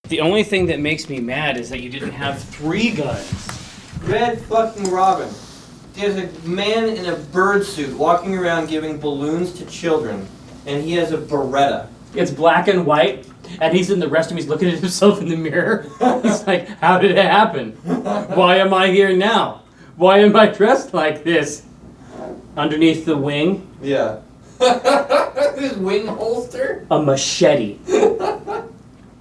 The only thing that makes me mad is that you didn't have 3 guns. Red fucking Robin. There's a man in a bird suit walking around giving balloons to children, and he has a Beretta. It's black and white, and he's in the restroom. He's looking at himself in the mirror. He's like, how did it happen? Why am I here now? Why am I dressed like this? Underneath the wing, Yeah. His wing holster? a machete.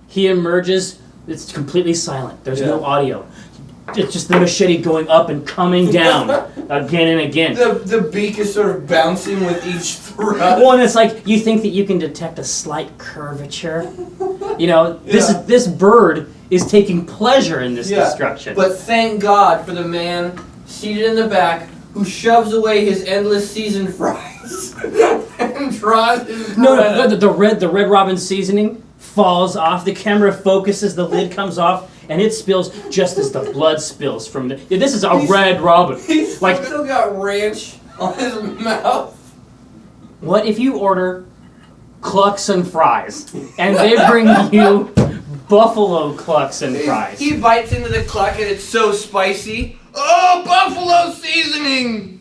He emerges, it's completely silent. There's no audio. It's just the machete going up and coming down again and again. The beak is sort of bouncing with each thrust. Well, and it's like, you think that you can detect a slight curvature. You know, this bird is taking pleasure in this destruction. But thank God for the man seated in the back who shoves away his endless seasoned fries and draws his Beretta. No, the red Robin seasoning falls off. The camera focuses, the lid comes off, and it spills just as the blood spills from the... This is a red Robin. He's still got ranch on his mouth. What if you order Clucks and fries, and they bring you buffalo Clucks and fries? He bites into the cluck and it's so spicy. Oh, buffalo seasoning!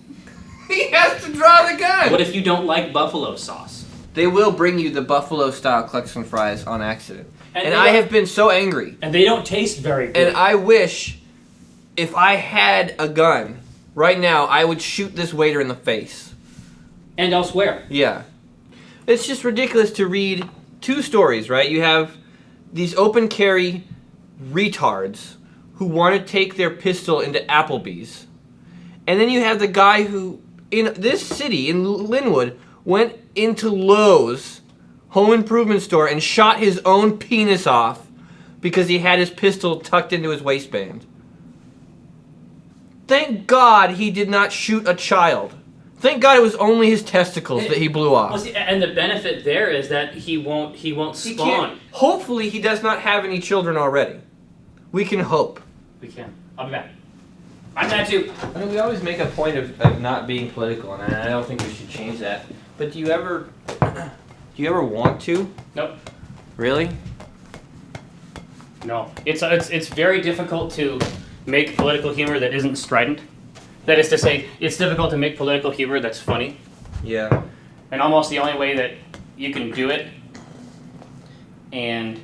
He has to draw the gun. What if you don't like buffalo sauce? They will bring you the buffalo style Clucks and fries on accident. And I have been so angry. And they don't taste very good. And I wish if I had a gun right now, I would shoot this waiter in the face. And elsewhere. Yeah. It's just ridiculous to read 2 stories, right? You have these open carry retards who want to take their pistol into Applebee's. And then you have the guy who, in this city, in Linwood, went into Lowe's home improvement store and shot his own penis off because he had his pistol tucked into his waistband. Thank God he did not shoot a child. Thank God it was only his testicles that he blew off. Well, see, and the benefit there is that he won't spawn. Hopefully he does not have any children already. We can hope. We can. I'll be back. I'm back too. I mean, we always make a point of not being political, and I don't think we should change that. But do you ever want to? Nope. Really? No. It's very difficult to make political humor that isn't strident. That is to say, it's difficult to make political humor that's funny. Yeah. And almost the only way that you can do it and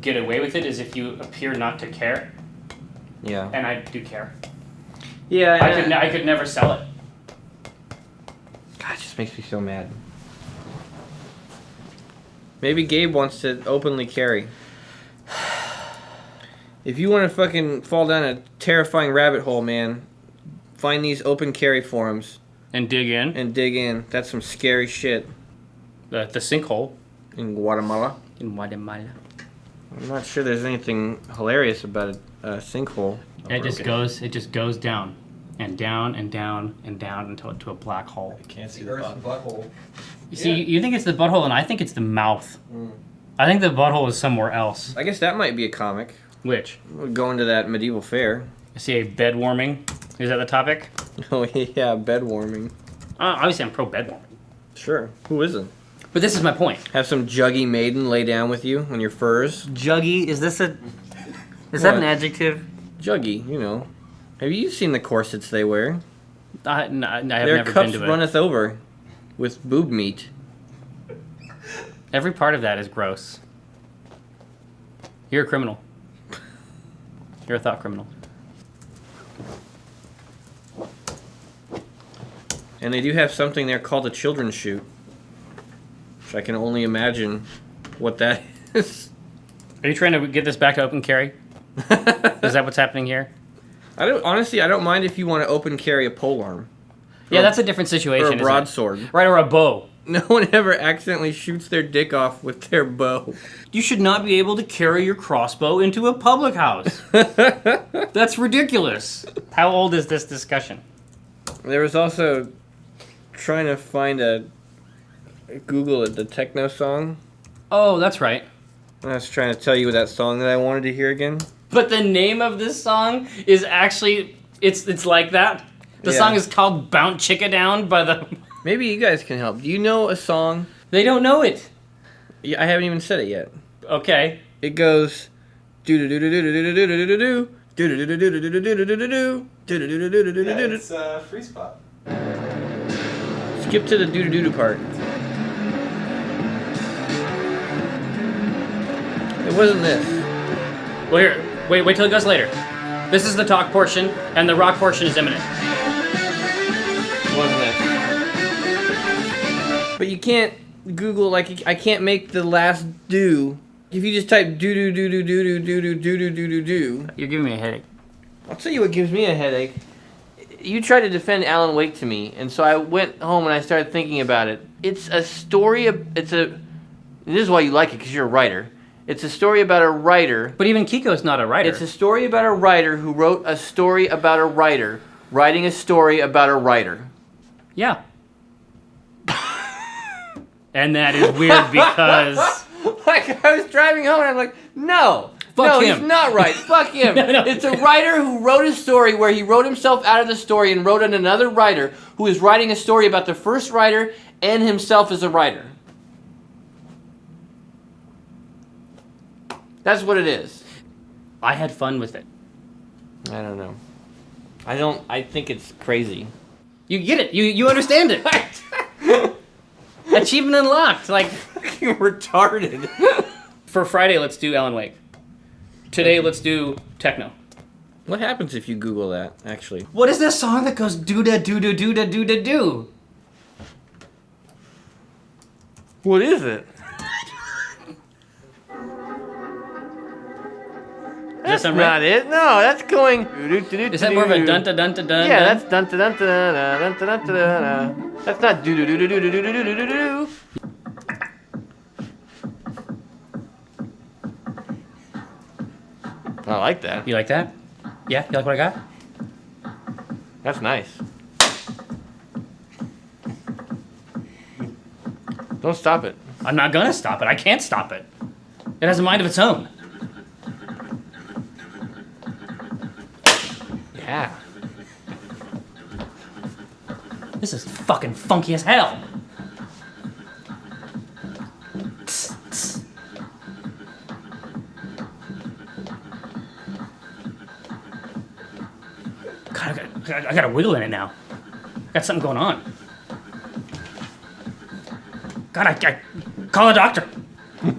get away with it is if you appear not to care. Yeah. And I do care. Yeah. I could never sell it. God, it just makes me so mad. Maybe Gabe wants to openly carry. If you want to fucking fall down a terrifying rabbit hole, man, find these open carry forums. And dig in. And dig in. That's some scary shit. The sinkhole. In Guatemala. In Guatemala. I'm not sure there's anything hilarious about a sinkhole. It just goes down. And down and down and down until to a black hole. I can't see the butthole. You see, you think it's the butthole, and I think it's the mouth. I think the butthole is somewhere else. I guess that might be a comic. Which? We're going to that medieval fair. I see a bed warming. Is that the topic? Oh, yeah, bed warming. Obviously, I'm pro bed warming. Sure. Who isn't? But this is my point. Have some juggy maiden lay down with you on your furs. Juggy? Is that an adjective? Juggy, you know. Have you seen the corsets they wear? I have never been to it. Their cups runneth over with boob meat. Every part of that is gross. You're a criminal. You're a thought criminal. And they do have something there called a children's shoot. Which I can only imagine what that is. Are you trying to get this back to open carry? Is that what's happening here? I don't mind if you want to open carry a polearm. Yeah, that's a different situation. Or a broadsword. Right, or a bow. No one ever accidentally shoots their dick off with their bow. You should not be able to carry your crossbow into a public house. That's ridiculous. How old is this discussion? There was also trying to find Google it, the Techno song. Oh, that's right. I was trying to tell you that song that I wanted to hear again. But the name of this song is actually, it's like that. The song is called Bounce Chicka Down by the... Maybe you guys can help. Do you know a song? They don't know it. Yeah, I haven't even said it yet. Okay. It goes, It's Free Spot. Skip to the doo-doo-doo part. It wasn't this. Well, here, wait till it goes later. This is the talk portion, and the rock portion is imminent. It wasn't this. But you can't Google, like, I can't make the last do. If you just type do-do-do-do-do-do-do-do-do-do-do-do. You're giving me a headache. I'll tell you what gives me a headache. You tried to defend Alan Wake to me, and so I went home and I started thinking about it. It's a story, this is why you like it, because you're a writer. It's a story about a writer. But even Kiko's not a writer. It's a story about a writer who wrote a story about a writer, writing a story about a writer. Yeah. And that is weird because... Like, I was driving home and I'm like, no, him. He's not right. Fuck him. No. It's a writer who wrote a story where he wrote himself out of the story and wrote in another writer who is writing a story about the first writer and himself as a writer. That's what it is. I had fun with it. I don't know. I think it's crazy. You get it. You understand it. Achievement unlocked. Like, Fucking retarded. for Friday, let's do Alan Wake. Today, let's do Techno. What happens if you Google that, actually? What is this song that goes do-da-do-da-do-da-do-da-do? What is it? That's not it. No, that's going. Is that more of a dun-da-dun-da-dun? Yeah, that's dun-da-dun-da-dun-da-dun-da-dun. That's not do-do-do-do-do-do-do-do-do-do. I like that. You like that? Yeah? You like what I got? That's nice. Don't stop it. I'm not gonna stop it. I can't stop it. It has a mind of its own. Yeah. This is fucking funky as hell. God, I got a wiggle in it now. Got something going on. God, I call a doctor. You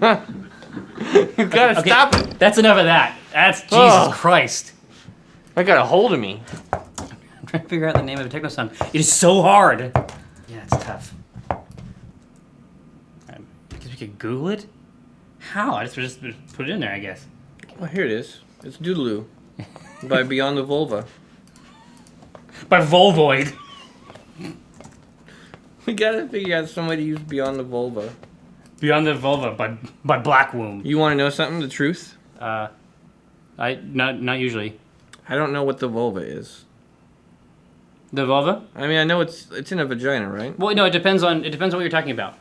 gotta stop it. That's enough of that. That's Jesus Christ. That got a hold of me. I'm trying to figure out the name of a techno song. It is so hard. Yeah, it's tough. I guess we could Google it. How? I just put it in there, I guess. Oh, here it is. It's Doodaloo by Beyond the Vulva. By Volvoid. We gotta figure out some way to use Beyond the Vulva. Beyond the Vulva by Black Womb. You want to know something? The truth? Not usually. I don't know what the vulva is. The vulva? I mean, I know it's in a vagina, right? Well, no, it depends on what you're talking about.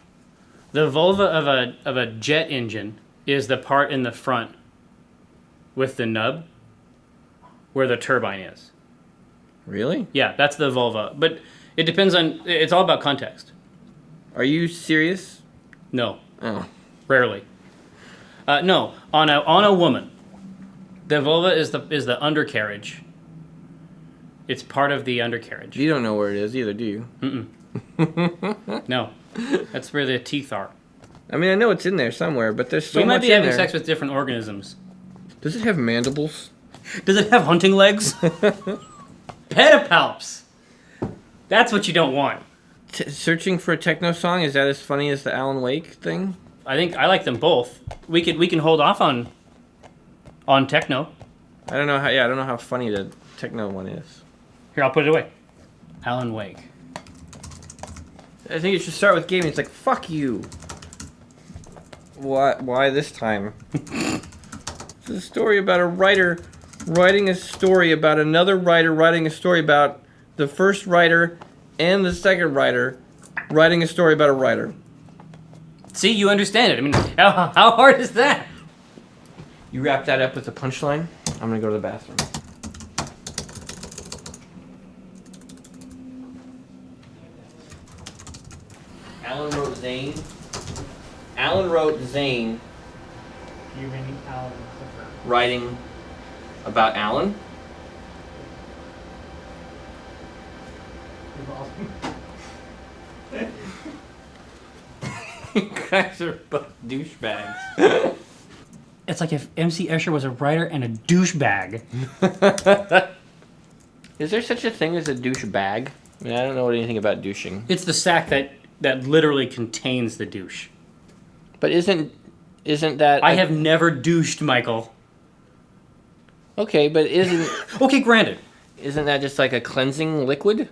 The vulva of a jet engine is the part in the front with the nub where the turbine is. Really? Yeah, that's the vulva. But it depends on. It's all about context. Are you serious? No. Oh. Rarely. No, on a woman, the vulva is the undercarriage. It's part of the undercarriage. You don't know where it is either, do you? Mm-mm. No, that's where the teeth are. I mean, I know it's in there somewhere, but there's so much in there. We might be having sex with different organisms. Does it have mandibles? Does it have hunting legs? Pedipalps. That's what you don't want. Searching for a techno song, is that as funny as the Alan Wake thing? I think I like them both. We can hold off on techno. I don't know how funny the techno one is. Here, I'll put it away. Alan Wake. I think you should start with Gabe. It's like, fuck you. Why this time? It's a story about a writer writing a story about another writer writing a story about the first writer and the second writer writing a story about a writer. See, you understand it. I mean, how hard is that? You wrap that up with a punchline. I'm gonna go to the bathroom. Alan wrote Zane Giving Alan Clifford. Writing about Alan? You guys are both douchebags. It's like if MC Escher was a writer and a douchebag. Is there such a thing as a douchebag? I mean, I don't know anything about douching. It's the sack that literally contains the douche. But isn't that... I have never douched, Michael. Okay, but isn't... Okay, granted. Isn't that just like a cleansing liquid?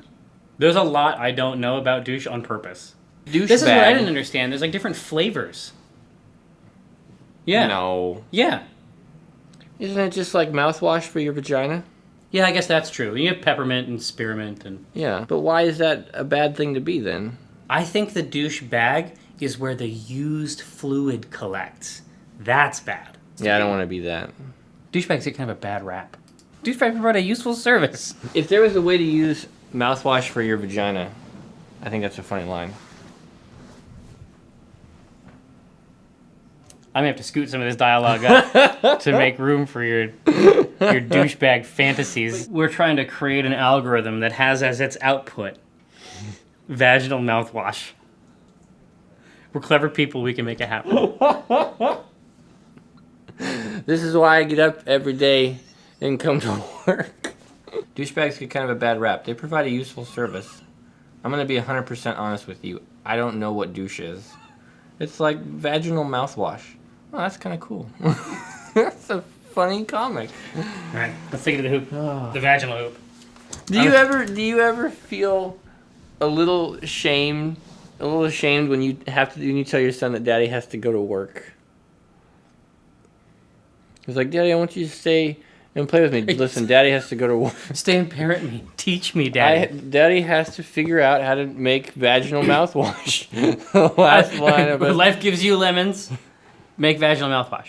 There's a lot I don't know about douche on purpose. Douchebag. This is what I didn't understand. There's like different flavors. Yeah. No. Yeah. Isn't it just like mouthwash for your vagina? Yeah, I guess that's true. You have peppermint and spearmint and... Yeah, but why is that a bad thing to be then? I think the douche bag is where the used fluid collects. That's bad. Yeah, I don't want to be that. Douchebags get kind of a bad rap. Douchebag provide a useful service. If there was a way to use mouthwash for your vagina, I think that's a funny line. I may have to scoot some of this dialogue up to make room for your douchebag fantasies. We're trying to create an algorithm that has as its output vaginal mouthwash. We're clever people. We can make it happen. This is why I get up every day and come to work. Douchebags get kind of a bad rap. They provide a useful service. I'm going to be 100% honest with you. I don't know what douche is. It's like vaginal mouthwash. Oh, that's kind of cool. That's a funny comic. All right, let's take it to the hoop. The vaginal hoop. Do you ever feel a little ashamed when you tell your son that daddy has to go to work? He's like, Daddy, I want you to stay and play with me. Listen, Daddy has to go to work. Stay and parent me. Teach me, Daddy. Daddy has to figure out how to make vaginal mouthwash. The last line of it. Life gives you lemons. Make vaginal mouthwash.